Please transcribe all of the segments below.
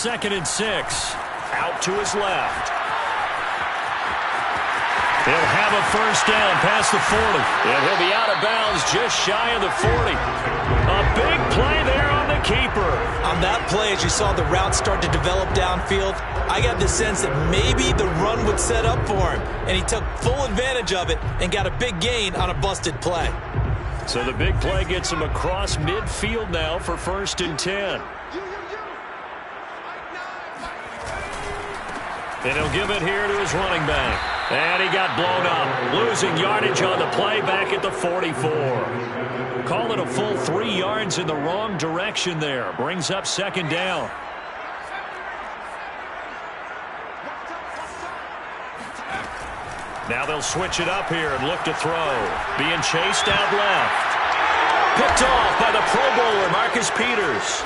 2nd and 6. Out to his left. He'll have a first down past the 40. And he'll be out of bounds just shy of the 40. A big play there on the keeper. On that play, as you saw the route start to develop downfield, I got the sense that maybe the run would set up for him. And he took full advantage of it and got a big gain on a busted play. So the big play gets him across midfield now for 1st and 10. And he'll give it here to his running back. And he got blown up. Losing yardage on the play back at the 44. Call it a full 3 yards in the wrong direction there. Brings up 2nd down. Now they'll switch it up here and look to throw. Being chased out left. Picked off by the Pro Bowler, Marcus Peters.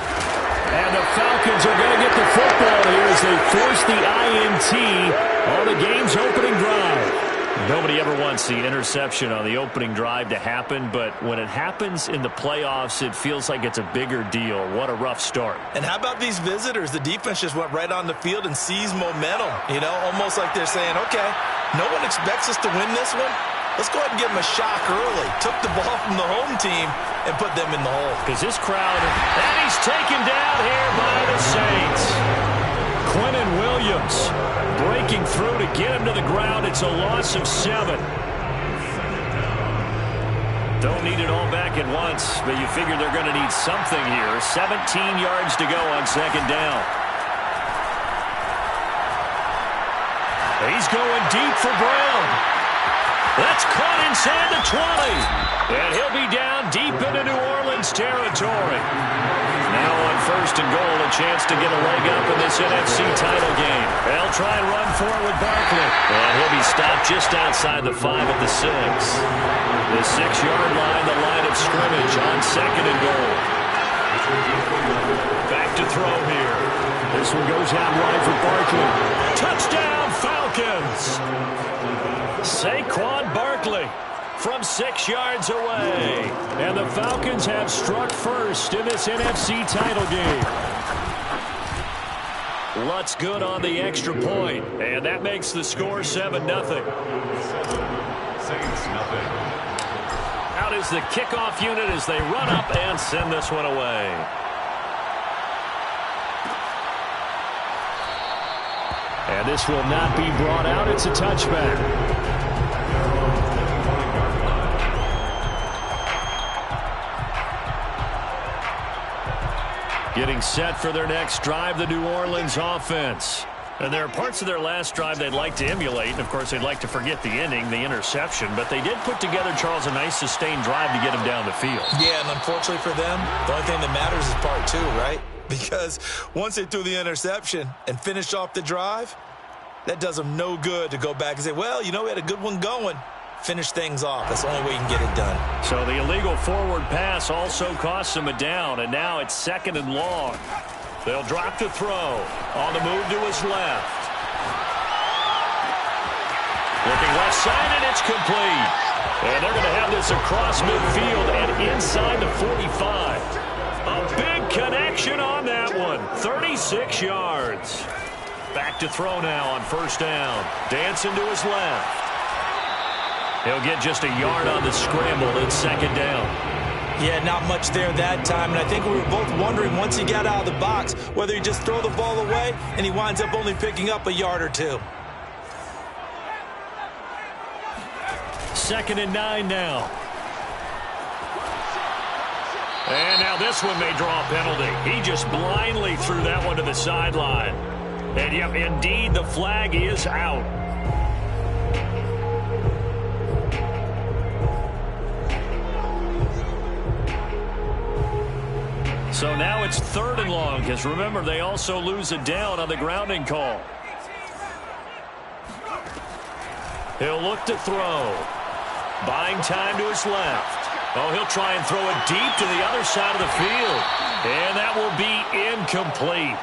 And the Falcons are going to get the football here as they force the INT on the game's opening drive. Nobody ever wants the interception on the opening drive to happen, but when it happens in the playoffs, it feels like it's a bigger deal. What a rough start. And how about these visitors? The defense just went right on the field and seized momentum. You know, almost like they're saying, okay, no one expects us to win this one. Let's go ahead and give them a shock early. Took the ball from the home team and put them in the hole. Because this crowd, and he's taken down here by the Saints. Quinnen Williams breaking through to get him to the ground. It's a loss of 7. Don't need it all back at once, but you figure they're going to need something here. 17 yards to go on 2nd down. He's going deep for Brown. That's caught inside the 20. And he'll be down deep into New Orleans territory. Now on 1st and goal, a chance to get a leg up in this NFC title game. They'll try and run for it with Barkley. And he'll be stopped just outside the 5 at the 6. The 6-yard line, the line of scrimmage on 2nd and goal. Back to throw here. This one goes out wide for Barkley. Touchdown, Falcons! Saquon Barkley from 6 yards away. And the Falcons have struck first in this NFC title game. Lutz good on the extra point. And that makes the score 7-0. Out is the kickoff unit as they run up and send this one away. And this will not be brought out. It's a touchback. Getting set for their next drive, the New Orleans offense. And there are parts of their last drive they'd like to emulate. And, of course, they'd like to forget the ending, the interception. But they did put together, Charles, a nice sustained drive to get them down the field. Yeah, and unfortunately for them, the only thing that matters is part 2, right? Because once they threw the interception and finished off the drive, that does them no good to go back and say, well, you know, we had a good one going. Finish things off. That's the only way you can get it done. So the illegal forward pass also costs them a down, and now it's 2nd and long. They'll drop to throw. On the move to his left. Looking left side, and it's complete. And they're going to have this across midfield and inside the 45. A big connection on that one. 36 yards. Back to throw now on 1st down. Dancing to his left. He'll get just a yard on the scramble in 2nd down. Yeah, not much there that time. And I think we were both wondering once he got out of the box whether he just throw the ball away and he winds up only picking up a yard or 2. 2nd and 9 now. And now this one may draw a penalty. He just blindly threw that one to the sideline. And, yep, indeed, the flag is out. So now it's 3rd and long, because remember, they also lose a down on the grounding call. He'll look to throw. Buying time to his left. Oh, he'll try and throw it deep to the other side of the field. And that will be incomplete.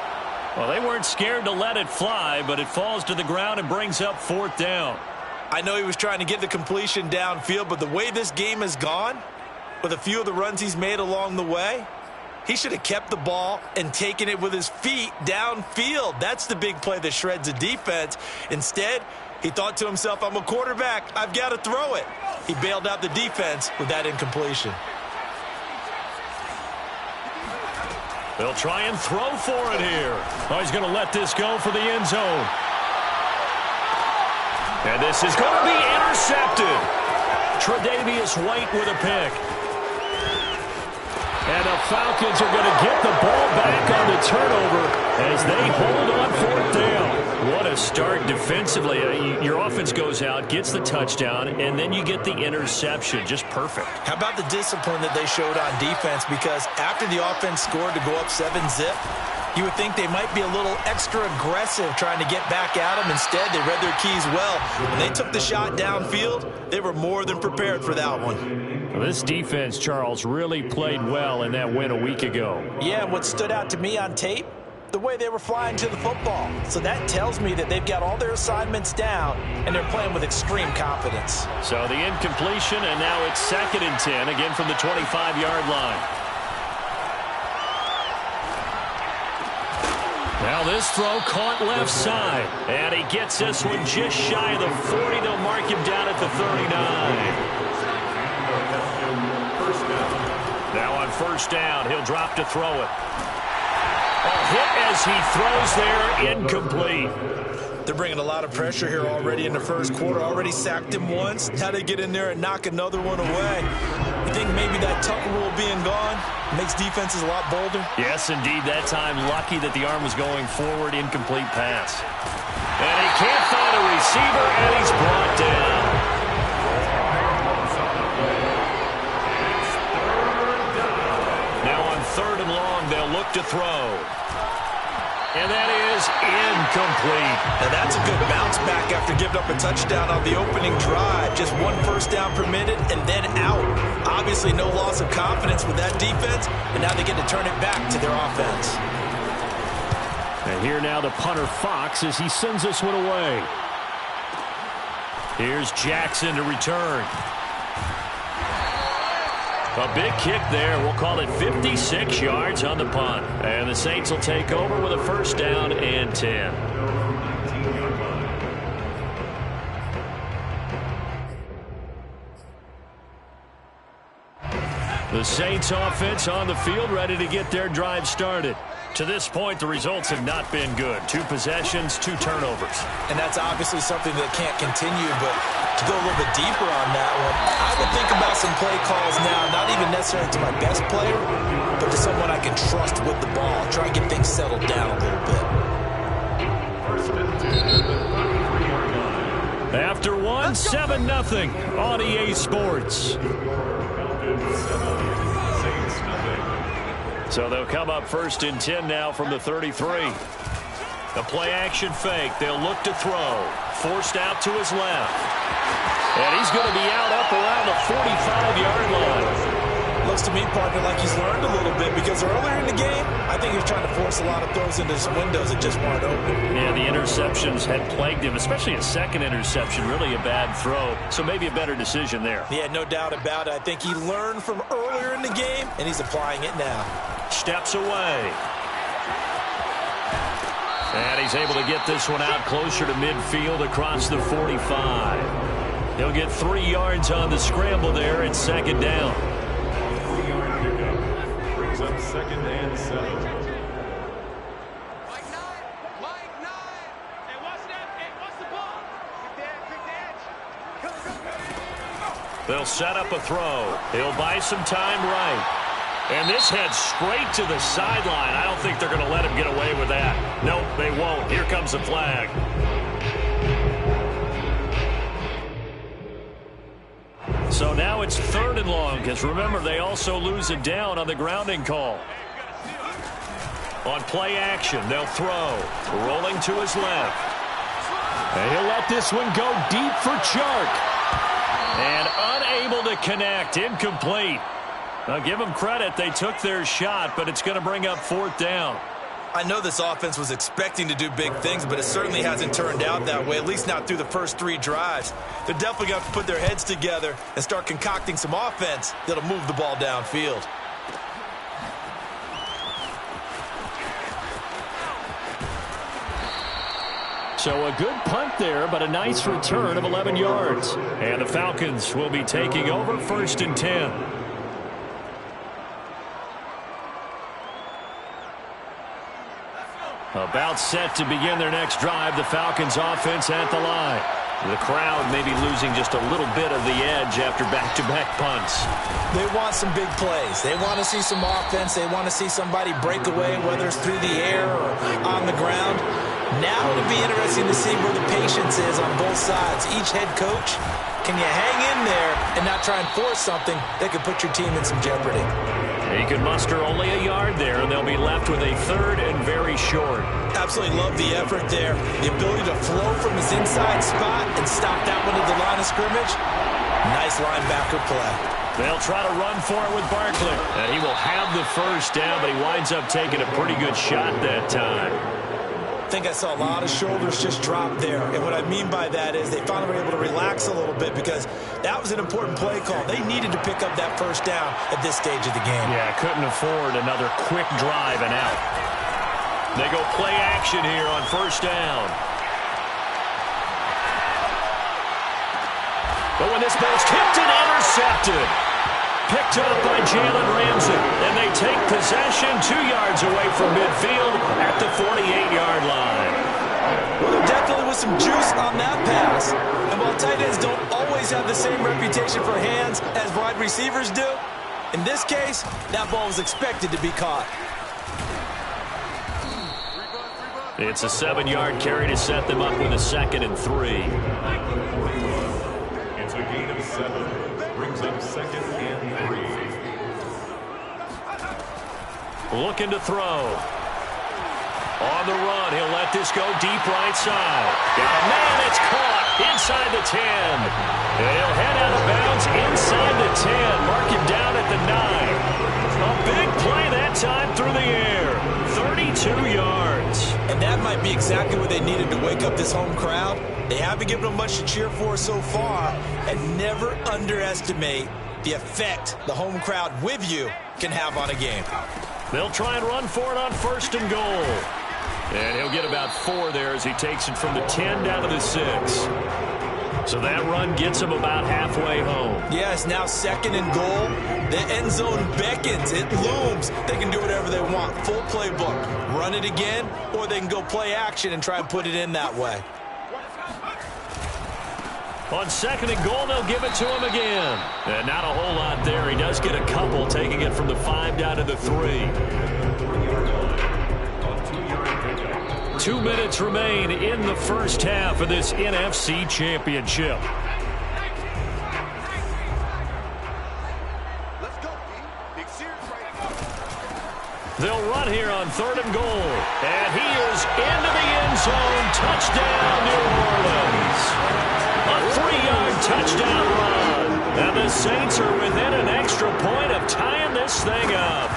Well, they weren't scared to let it fly, but it falls to the ground and brings up 4th down. I know he was trying to get the completion downfield, but the way this game has gone, with a few of the runs he's made along the way, He should have kept the ball and taken it with his feet downfield. That's the big play that shreds the defense. Instead, he thought to himself, I'm a quarterback. I've got to throw it. He bailed out the defense with that incompletion. They'll try and throw for it here. Oh, he's going to let this go for the end zone. And this is going to be intercepted. Tre'Davious White with a pick. And the Falcons are going to get the ball back on the turnover as they hold on fourth down. What a start defensively. Your offense goes out, gets the touchdown, and then you get the interception. Just perfect. How about the discipline that they showed on defense? Because after the offense scored to go up 7-zip, you would think they might be a little extra aggressive trying to get back at them. Instead, they read their keys well. When they took the shot downfield, they were more than prepared for that one. Well, this defense, Charles, really played well in that win a week ago. Yeah, and what stood out to me on tape, the way they were flying to the football. So that tells me that they've got all their assignments down, and they're playing with extreme confidence. So the incompletion, and now it's 2nd and 10, again from the 25-yard line. Now this throw caught left side. And he gets this one just shy of the 40. They'll mark him down at the 39. Now on first down, he'll drop to throw it. A hit as he throws there, incomplete. They're bringing a lot of pressure here already in the first quarter. Already sacked him once. Now they get in there and knock another one away. You think maybe that Tucker rule being gone makes defenses a lot bolder? Yes, indeed. That time, lucky that the arm was going forward, incomplete pass. And he can't find a receiver, and he's brought down. Now on 3rd and long, they'll look to throw. And that is incomplete. Now that's a good bounce back after giving up a touchdown on the opening drive. Just 1 first down permitted and then out. Obviously no loss of confidence with that defense, and now they get to turn it back to their offense. And here now the punter Fox as he sends this one away. Here's Jackson to return. A big kick there. We'll call it 56 yards on the punt. And the Saints will take over with a first down and 10. The Saints offense on the field ready to get their drive started. To this point, the results have not been good. 2 possessions, 2 turnovers. And that's obviously something that can't continue, but to go a little bit deeper on that one, I would think about some play calls now, not even necessarily to my best player, but to someone I can trust with the ball. Try and get things settled down a little bit. After one, 7-0 on EA Sports. So they'll come up 1st and 10 now from the 33. The play-action fake. They'll look to throw. Forced out to his left. And he's going to be out up around the 45-yard line. Looks to me, partner, like he's learned a little bit because earlier in the game, I think he was trying to force a lot of throws into some windows that just weren't open. Yeah, the interceptions had plagued him, especially a second interception, really a bad throw. So maybe a better decision there. Yeah, no doubt about it. I think he learned from earlier in the game, and he's applying it now. Steps away. And he's able to get this one out closer to midfield across the 45. He'll get 3 yards on the scramble there at 2nd down. 3 yard pickup brings up 2nd and 7. Mike 9. Hey, what's that? Hey, what's the ball? Quick They'll set up a throw. He'll buy some time right. And this heads straight to the sideline. I don't think they're going to let him get away with that. Nope, they won't. Here comes the flag. So now it's 3rd and long, because remember, they also lose a down on the grounding call. On play action, they'll throw. Rolling to his left. And he'll let this one go deep for Chark. And unable to connect. Incomplete. Now, give them credit. They took their shot, but it's going to bring up 4th down. I know this offense was expecting to do big things, but it certainly hasn't turned out that way, at least not through the first 3 drives. They're definitely going to have to put their heads together and start concocting some offense that'll move the ball downfield. So a good punt there, but a nice return of 11 yards. And the Falcons will be taking over 1st and 10. About set to begin their next drive, the Falcons offense at the line. The crowd may be losing just a little bit of the edge after back-to-back punts. They want some big plays. They want to see some offense. They want to see somebody break away, whether it's through the air or on the ground. Now it'll be interesting to see where the patience is on both sides. Each head coach, can you hang in there and not try and force something that could put your team in some jeopardy? He could muster only a yard there, and they'll be left with a 3rd and very short. Absolutely love the effort there. The ability to flow from his inside spot and stop that one at the line of scrimmage. Nice linebacker play. They'll try to run for it with Barkley. And he will have the 1st down, but he winds up taking a pretty good shot that time. I think I saw a lot of shoulders just drop there. And what I mean by that is they finally were able to relax a little bit because that was an important play call. They needed to pick up that 1st down at this stage of the game. Yeah, couldn't afford another quick drive and out. They go play action here on 1st down. But when this ball's tipped and intercepted, picked up by Jalen Ramsey, and they take possession 2 yards away from midfield at the 48-yard line. Well, there definitely was some juice on that pass. And while tight ends don't always have the same reputation for hands as wide receivers do, in this case, that ball was expected to be caught. It's a 7-yard carry to set them up with a 2nd and 3. It's a gain of 7. Brings up 2nd and 3. Looking to throw. On the run, he'll let this go deep right side. Got a man, it's caught inside the 10. He'll head out of bounds inside the 10. Mark him down at the 9. A big play that time through the air. 32 yards. And that might be exactly what they needed to wake up this home crowd. They haven't given them much to cheer for so far, and never underestimate the effect the home crowd with you can have on a game. They'll try and run for it on 1st and goal. And he'll get about 4 there as he takes it from the 10 down to the 6. So that run gets him about halfway home. Yes, now 2nd and goal. The end zone beckons. It looms. They can do whatever they want. Full playbook. Run it again, or they can go play action and try and put it in that way. On 2nd and goal, they'll give it to him again. And not a whole lot there. He does get a couple, taking it from the 5 down to the 3. 2 minutes remain in the 1st half of this NFC Championship. They'll run here on 3rd and goal. And he is into the end zone. Touchdown, New Orleans. A 3-yard touchdown run. And the Saints are within an extra point of tying this thing up.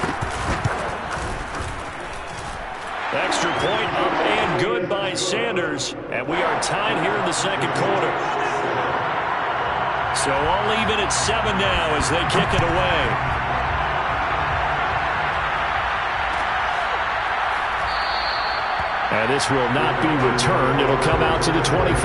Extra point up and good by Sanders. And we are tied here in the 2nd quarter. So all even at 7 now as they kick it away. And this will not be returned. It'll come out to the 25.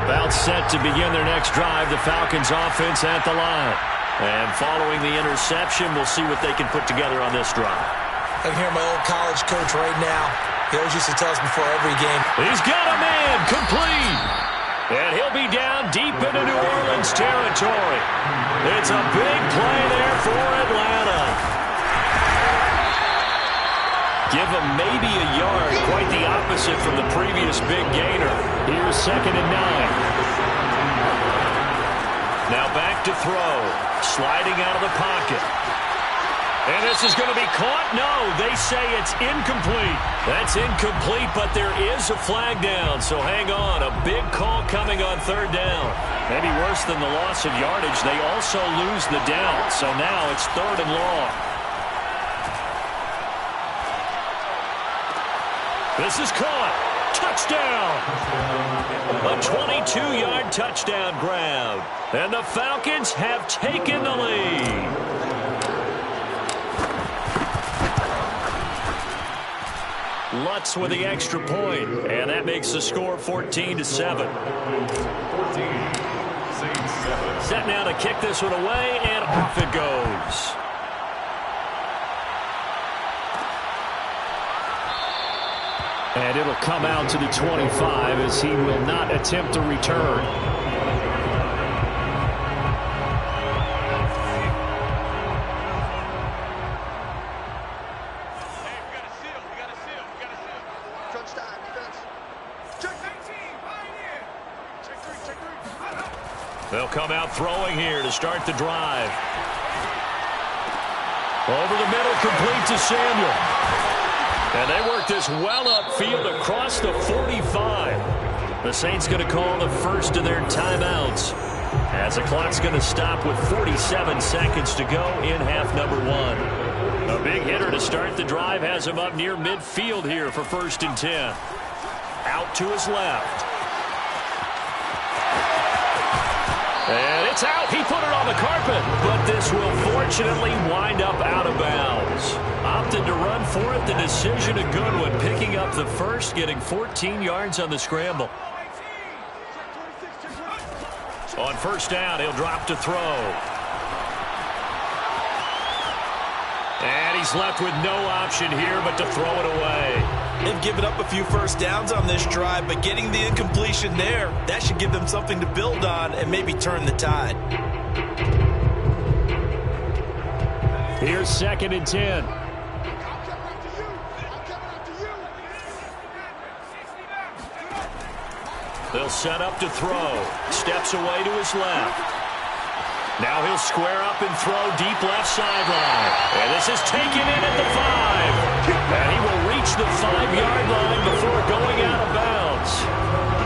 About set to begin their next drive. The Falcons offense at the line. And following the interception, we'll see what they can put together on this drive. I can hear my old college coach right now. He always used to tell us before every game. He's got a man, complete. And he'll be down deep into New Orleans territory. It's a big play there for Atlanta. Give him maybe a yard, quite the opposite from the previous big gainer. Here's 2nd and 9. Now back to throw. Sliding out of the pocket. And this is going to be caught? No, they say it's incomplete. That's incomplete, but there is a flag down, so hang on. A big call coming on 3rd down. Maybe worse than the loss of yardage, they also lose the down, so now it's 3rd and long. This is caught. Touchdown. A 22-yard touchdown grab. And the Falcons have taken the lead. Lutz with the extra point, and that makes the score 14-7. 14, Saints 7. Set now to kick this one away, and off it goes. And it'll come out to the 25 as he will not attempt to return. They'll come out throwing here to start the drive. Over the middle, complete to Samuel. And they work this well upfield across the 45. The Saints going to call the first of their timeouts, as the clock's going to stop with 47 seconds to go in half number 1. A big hitter to start the drive has him up near midfield here for 1st and 10. Out to his left. And it's out. He put it on the carpet, but this will fortunately wind up out of bounds. Opted to run for it. The decision a good one, picking up the first, getting 14 yards on the scramble. On 1st down, he'll drop to throw. And he's left with no option here but to throw it away. They've given up a few first downs on this drive, but getting the incompletion there, that should give them something to build on and maybe turn the tide. Here's 2nd and 10. They'll set up to throw. Steps away to his left. Now he'll square up and throw deep left sideline. And this is taken in at the 5. And he will reach the 5-yard line before going out of bounds.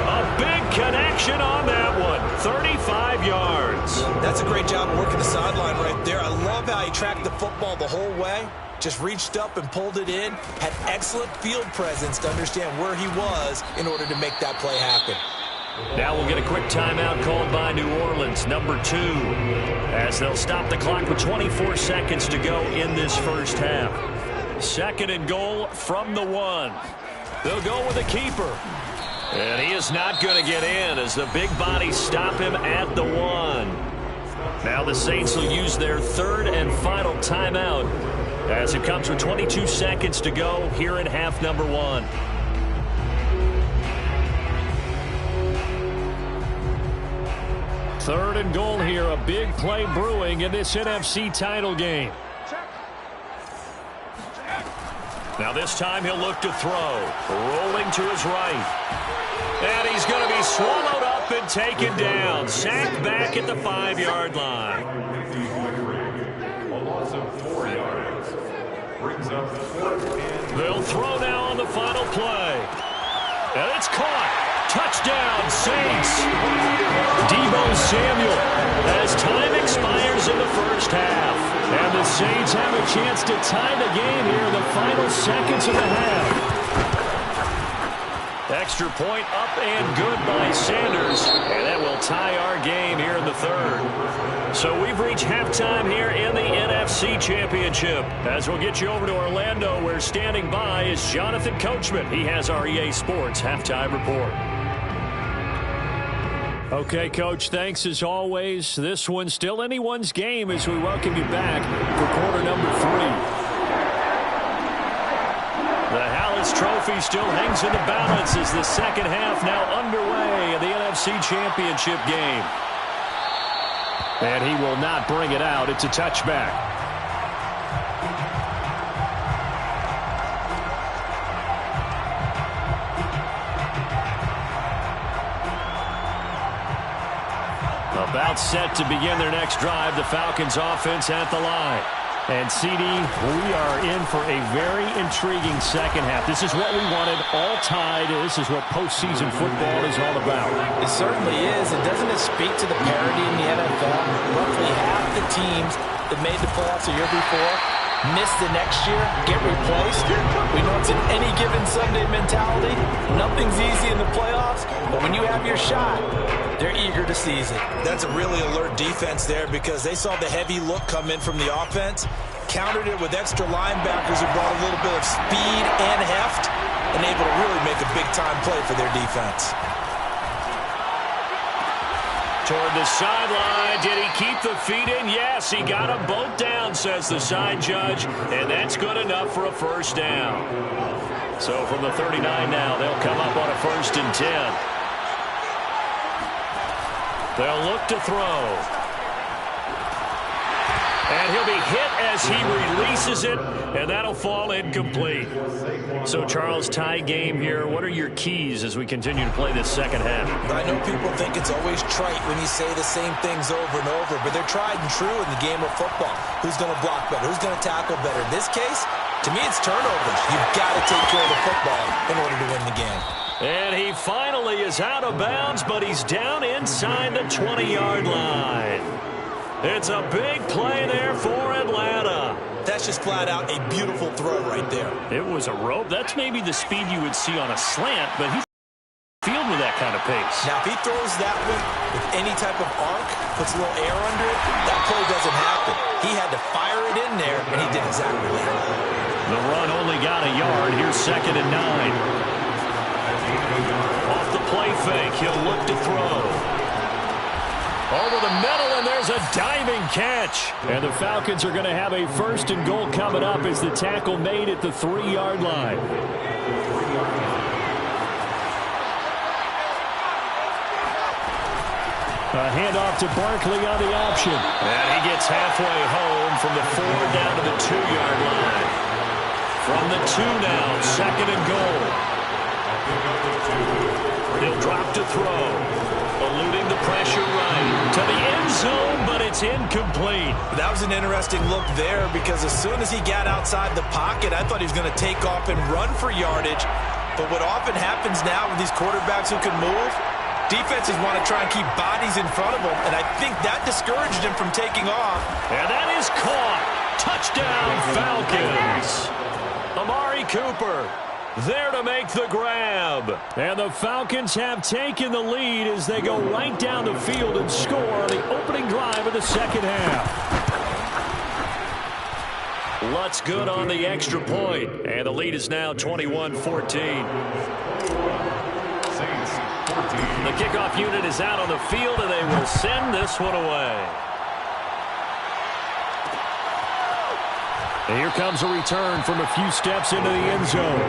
A big connection on that one. 35 yards. That's a great job of working the sideline right there. I love how he tracked the football the whole way. Just reached up and pulled it in. Had excellent field presence to understand where he was in order to make that play happen. Now we'll get a quick timeout called by New Orleans, number 2, as they'll stop the clock with 24 seconds to go in this first half. 2nd and goal from the 1. They'll go with a keeper. And he is not going to get in as the big bodies stop him at the 1. Now the Saints will use their 3rd and final timeout as it comes with 22 seconds to go here in half number 1. Third and goal here, a big play brewing in this NFC title game. Now this time he'll look to throw, rolling to his right. And he's going to be swallowed up and taken down. Sacked back at the 5-yard line. A loss of 4 yards. Brings up 4th and... They'll throw now on the final play. And it's caught. Touchdown, Saints. Deebo Samuel as time expires in the first half. And the Saints have a chance to tie the game here in the final seconds of the half. Extra point up and good by Sanders. And that will tie our game here in the 3rd. So we've reached halftime here in the NFC Championship. As we'll get you over to Orlando, where standing by is Jonathan Coachman. He has our EA Sports halftime report. Okay, Coach, thanks as always. This one's still anyone's game as we welcome you back for quarter number 3. The Hallis Trophy still hangs in the balance as the second half now underway in the NFC Championship game. And he will not bring it out. It's a touchback. About set to begin their next drive, the Falcons offense at the line. And, CD, we are in for a very intriguing second half. This is what we wanted, all tied. This is what postseason football is all about. It certainly is. And doesn't it speak to the parity in the NFL? Roughly half the teams that made the playoffs a year before miss the next year, get replaced. We know it's an any given Sunday mentality. Nothing's easy in the playoffs, but when you have your shot, they're eager to seize it. That's a really alert defense there because they saw the heavy look come in from the offense, countered it with extra linebackers who brought a little bit of speed and heft, and able to really make a big-time play for their defense. Toward the sideline. Did he keep the feet in? Yes, he got them both down, says the side judge, and that's good enough for a first down. So from the 39 now, they'll come up on a 1st and 10. They'll look to throw. And he'll be hit as he releases it, and that'll fall incomplete. So, Charles, tie game here. What are your keys as we continue to play this second half? I know people think it's always trite when you say the same things over and over, but they're tried and true in the game of football. Who's going to block better? Who's going to tackle better? In this case, to me, it's turnovers. You've got to take care of the football in order to win the game. And he finally is out of bounds, but he's down inside the 20-yard line. It's a big play there for Atlanta. That's just flat out a beautiful throw right there. It was a rope. That's maybe the speed you would see on a slant, but he's field with that kind of pace. Now, if he throws that one with any type of arc, puts a little air under it, that play doesn't happen. He had to fire it in there, and he did exactly that. The run only got a yard. Here's 2nd and 9. Off the play fake, he'll look to throw. Over the middle, and there's a diving catch. And the Falcons are going to have a 1st and goal coming up as the tackle made at the 3-yard line. A handoff to Barkley on the option. And he gets halfway home from the 4 down to the 2-yard line. From the 2 now, 2nd and goal. He'll drop to throw. Eluding the pressure right to the end zone, but it's incomplete. That was an interesting look there because as soon as he got outside the pocket, I thought he was going to take off and run for yardage. But what often happens now with these quarterbacks who can move, defenses want to try and keep bodies in front of them, and I think that discouraged him from taking off. And that is caught. Touchdown, Falcons. Amari Cooper there to make the grab. And the Falcons have taken the lead as they go right down the field and score on the opening drive of the second half. Lutz good on the extra point. And the lead is now 21-14. The kickoff unit is out on the field, and they will send this one away. And here comes a return from a few steps into the end zone.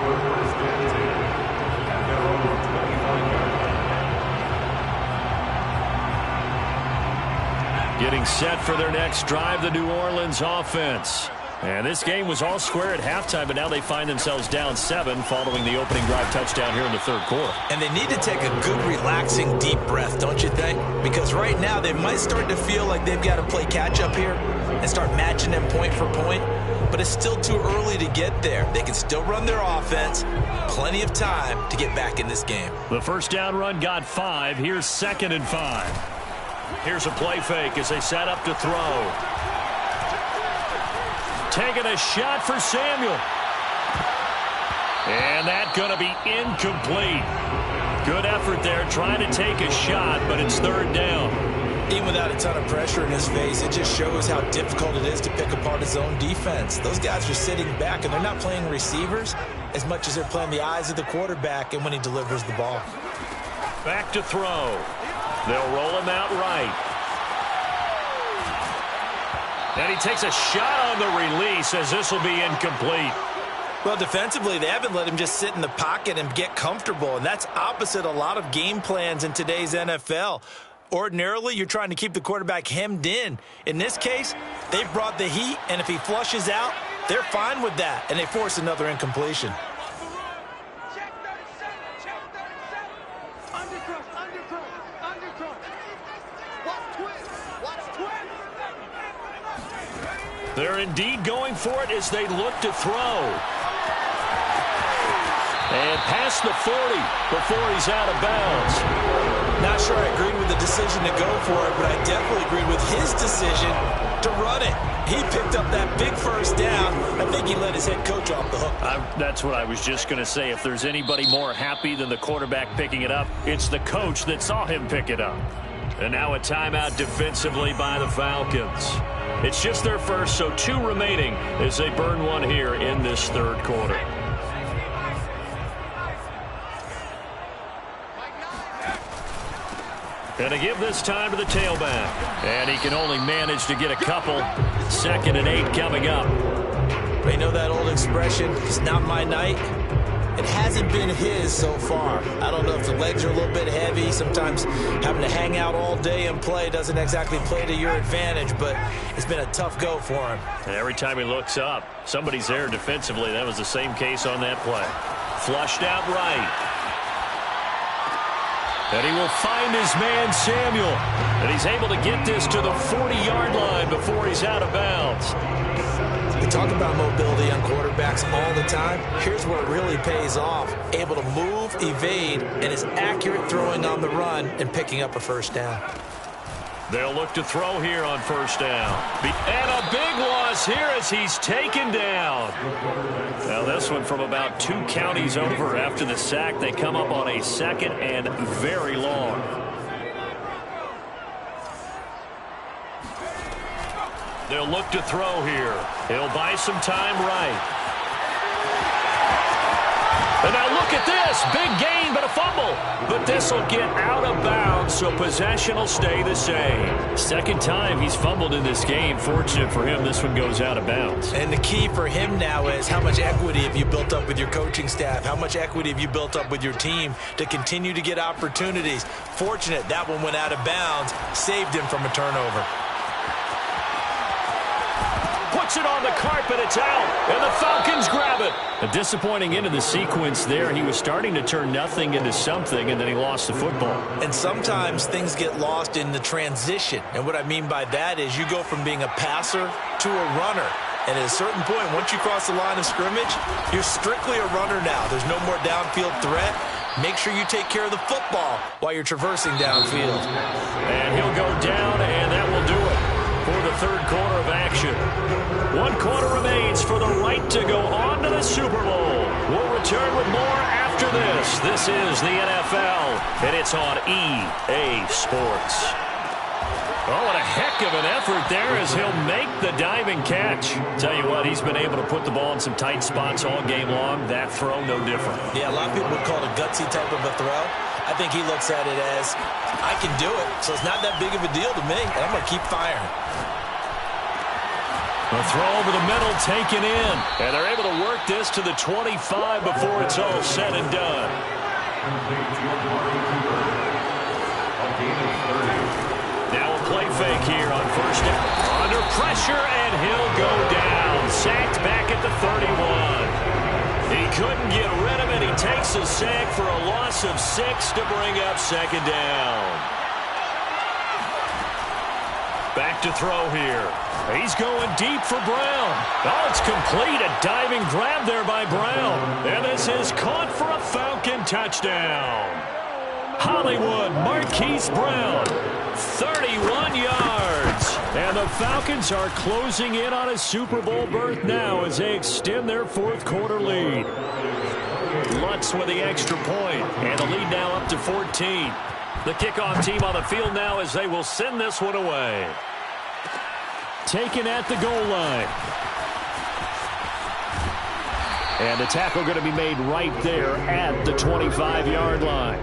Getting set for their next drive, the New Orleans offense. And this game was all square at halftime, but now they find themselves down 7 following the opening drive touchdown here in the 3rd quarter. And they need to take a good, relaxing, deep breath, don't you think? Because right now they might start to feel like they've got to play catch-up here and start matching them point for point. But it's still too early to get there. They can still run their offense. Plenty of time to get back in this game. The first down run got 5. Here's 2nd and 5. Here's a play fake as they set up to throw. Taking a shot for Samuel. And that's going to be incomplete. Good effort there trying to take a shot, but it's 3rd down. Even without a ton of pressure in his face, it just shows how difficult it is to pick apart his own defense. Those guys are sitting back, and they're not playing receivers as much as they're playing the eyes of the quarterback and when he delivers the ball. Back to throw. They'll roll him out right. And he takes a shot on the release as this will be incomplete. Well, defensively, they haven't let him just sit in the pocket and get comfortable, and that's opposite a lot of game plans in today's NFL. Ordinarily, you're trying to keep the quarterback hemmed in. In this case, they've brought the heat, and if he flushes out, they're fine with that, and they force another incompletion. Check 37. Undercut. Watch twist. They're indeed going for it as they look to throw. And past the 40 before he's out of bounds. Not sure I agreed with the decision to go for it, but I definitely agreed with his decision to run it. He picked up that big first down. I think he let his head coach off the hook. That's what I was just going to say. If there's anybody more happy than the quarterback picking it up, it's the coach that saw him pick it up. And now a timeout defensively by the Falcons. It's just their first, so 2 remaining as they burn one here in this 3rd quarter. And to give this time to the tailback. And he can only manage to get a couple. 2nd and 8 coming up. They know that old expression, it's not my night. It hasn't been his so far. I don't know if the legs are a little bit heavy. Sometimes having to hang out all day and play doesn't exactly play to your advantage, but it's been a tough go for him. And every time he looks up, somebody's there defensively. That was the same case on that play. Flushed out right. And he will find his man, Samuel. And he's able to get this to the 40-yard line before he's out of bounds. We talk about mobility on quarterbacks all the time. Here's where it really pays off. Able to move, evade, and is accurate throwing on the run and picking up a first down. They'll look to throw here on first down. And a big loss here as he's taken down. Now this one from about 2 counties over after the sack. They come up on a 2nd and very long. They'll look to throw here. He'll buy some time right. And now look at this. Big gain, but a fumble. But this will get out of bounds, so possession will stay the same. 2nd time he's fumbled in this game. Fortunate for him, this one goes out of bounds. And the key for him now is how much equity have you built up with your coaching staff? How much equity have you built up with your team to continue to get opportunities? Fortunate that one went out of bounds, saved him from a turnover. Puts it on the carpet, it's out, and the Falcons grab it. A disappointing end of the sequence there. He was starting to turn nothing into something, and then he lost the football. And sometimes things get lost in the transition. And what I mean by that is you go from being a passer to a runner. And at a certain point, once you cross the line of scrimmage, you're strictly a runner now. There's no more downfield threat. Make sure you take care of the football while you're traversing downfield. And he'll go down, and that will do it for the 3rd quarter of action. 1 quarter remains for the right to go on to the Super Bowl. We'll return with more after this. This is the NFL, and it's on EA Sports. Oh, what a heck of an effort there as he'll make the diving catch. Tell you what, he's been able to put the ball in some tight spots all game long. That throw, no different. Yeah, a lot of people would call it a gutsy type of a throw. I think he looks at it as, I can do it, so it's not that big of a deal to me, and I'm going to keep firing. The throw over the middle taken in. And they're able to work this to the 25 before it's all said and done. Now a play fake here on first down. Under pressure, and he'll go down. Sacked back at the 31. He couldn't get rid of it. He takes a sack for a loss of 6 to bring up 2nd down. Back to throw here. He's going deep for Brown. Oh, it's complete. A diving grab there by Brown. And this is caught for a Falcon touchdown. Hollywood Marquise Brown, 31 yards. And the Falcons are closing in on a Super Bowl berth now as they extend their 4th quarter lead. Lutz with the extra point, and the lead now up to 14. The kickoff team on the field now as they will send this one away. Taken at the goal line. And the tackle going to be made right there at the 25-yard line.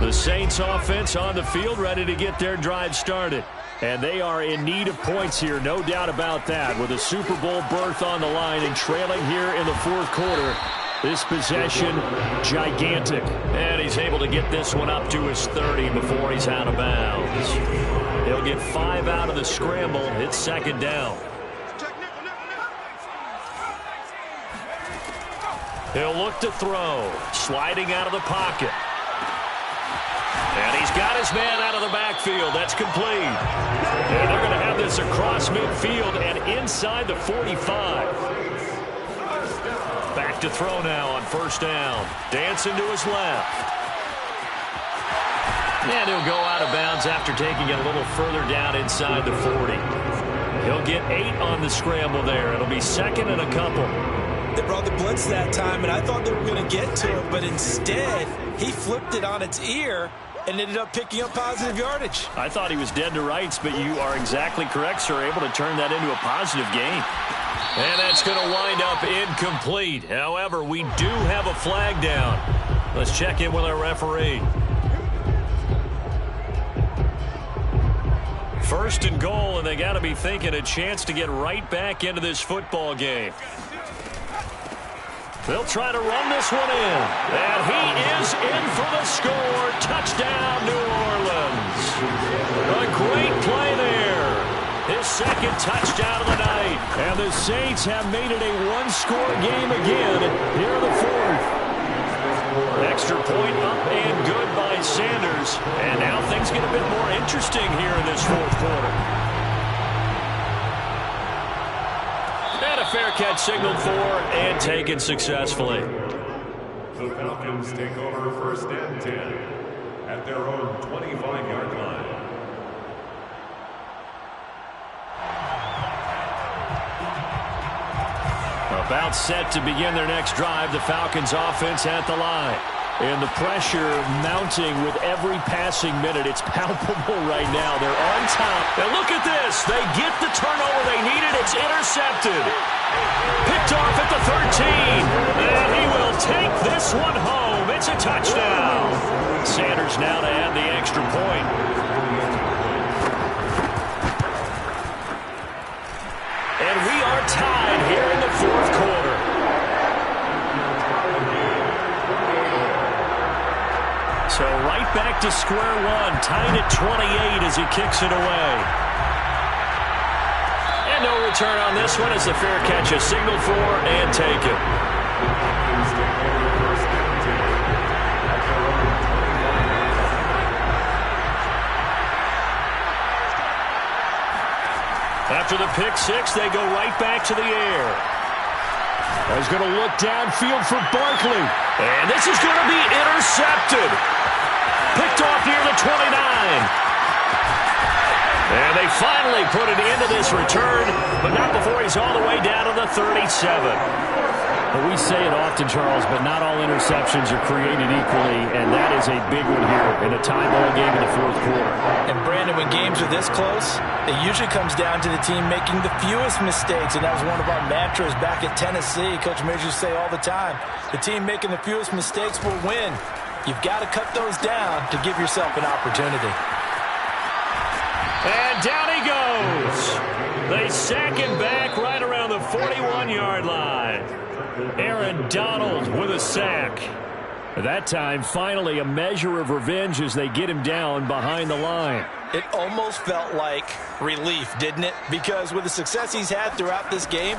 The Saints offense on the field ready to get their drive started. And they are in need of points here, no doubt about that. With a Super Bowl berth on the line and trailing here in the 4th quarter. This possession, gigantic. And he's able to get this one up to his 30 before he's out of bounds. He'll get 5 out of the scramble. It's 2nd down. He'll look to throw. Sliding out of the pocket. And he's got his man out of the backfield. That's complete. And they're going to have this across midfield and inside the 45. Back to throw now on first down. Dancing to his left. And he'll go out of bounds after taking it a little further down inside the 40. He'll get 8 on the scramble there. It'll be 2nd and a couple. They brought the blitz that time, and I thought they were going to get to it, but instead, he flipped it on its ear and ended up picking up positive yardage. I thought he was dead to rights, but you are exactly correct, sir. Able to turn that into a positive gain. And that's going to wind up incomplete. However, we do have a flag down. Let's check in with our referee. First and goal, and they got to be thinking a chance to get right back into this football game. They'll try to run this one in. And he is in for the score. Touchdown, New Orleans. A great play there. His second touchdown of the night. And the Saints have made it a one-score game again here in the fourth. Extra point up and good by Sanders. And now things get a bit more interesting here in this fourth quarter. And a fair catch signaled for and taken successfully. The Falcons take over first and 10 at their own 25-yard line. About set to begin their next drive, the Falcons offense at the line. And the pressure mounting with every passing minute. It's palpable right now. They're on top. And look at this. They get the turnover they needed. It's intercepted. Picked off at the 13. And he will take this one home. It's a touchdown. Sanders now to add the extra point. And we are tied here in the fourth quarter. So right back to square one, tied at 28 as he kicks it away. And no return on this one as the fair catch is signaled for and taken. After the pick six, they go right back to the air. He's going to look downfield for Barkley. And this is going to be intercepted. Picked off near the 29. And they finally put it into this return, but not before he's all the way down to the 37. Well, we say it often, Charles, but not all interceptions are created equally, and that is a big one here in a tie ball game in the fourth quarter. And, Brandon, when games are this close, it usually comes down to the team making the fewest mistakes, and that was one of our mantras back at Tennessee. Coach Majors used to say all the time, the team making the fewest mistakes will win. You've got to cut those down to give yourself an opportunity. And down he goes. They sack him back right around the 41-yard line. Aaron Donald with a sack. At that time, finally a measure of revenge as they get him down behind the line. It almost felt like relief, didn't it? Because with the success he's had throughout this game,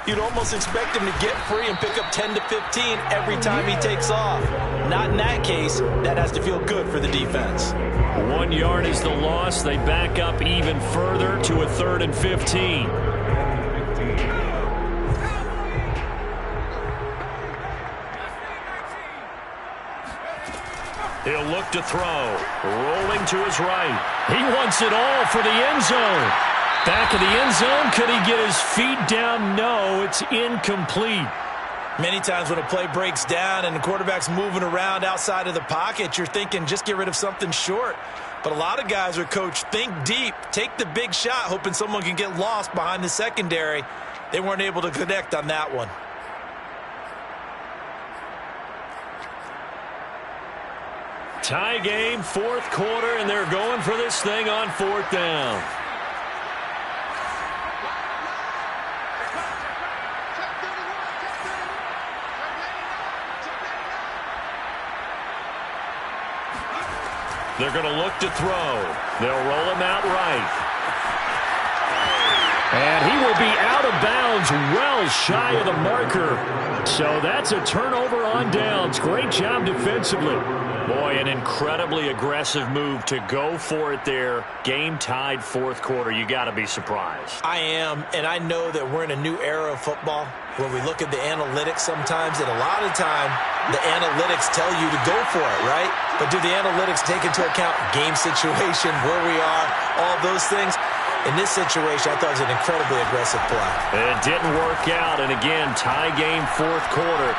you'd almost expect him to get free and pick up 10 to 15 every time he takes off. Not in that case. That has to feel good for the defense. 1 yard is the loss. They back up even further to a 3rd and 15. He'll look to throw. Rolling to his right. He wants it all for the end zone. Back of the end zone. Could he get his feet down? No, it's incomplete. Many times when a play breaks down and the quarterback's moving around outside of the pocket, you're thinking just get rid of something short. But a lot of guys are coached, think deep, take the big shot, hoping someone can get lost behind the secondary. They weren't able to connect on that one. Tie game, fourth quarter, and they're going for this thing on 4th down. They're going to look to throw. They'll roll him out right. And he will be out of bounds, well shy of the marker. So that's a turnover on downs. Great job defensively. Boy, an incredibly aggressive move to go for it there. Game tied, fourth quarter. You got to be surprised. I am, and I know that we're in a new era of football where we look at the analytics sometimes, and a lot of the time the analytics tell you to go for it, right? But do the analytics take into account game situation, where we are, all those things? In this situation, I thought it was an incredibly aggressive play. It didn't work out, and again, tie game, fourth quarter.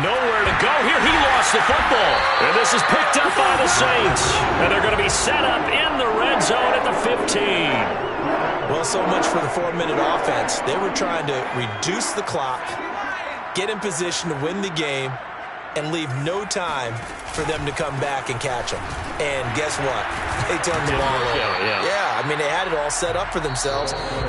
Nowhere to go here. He lost the football. And this is picked up by the Saints. And they're going to be set up in the red zone at the 15. Well, so much for the 4-minute offense. They were trying to reduce the clock, get in position to win the game, and leave no time for them to come back and catch them. And guess what? They turned the ball over. Yeah. Yeah, I mean, they had it all set up for themselves. And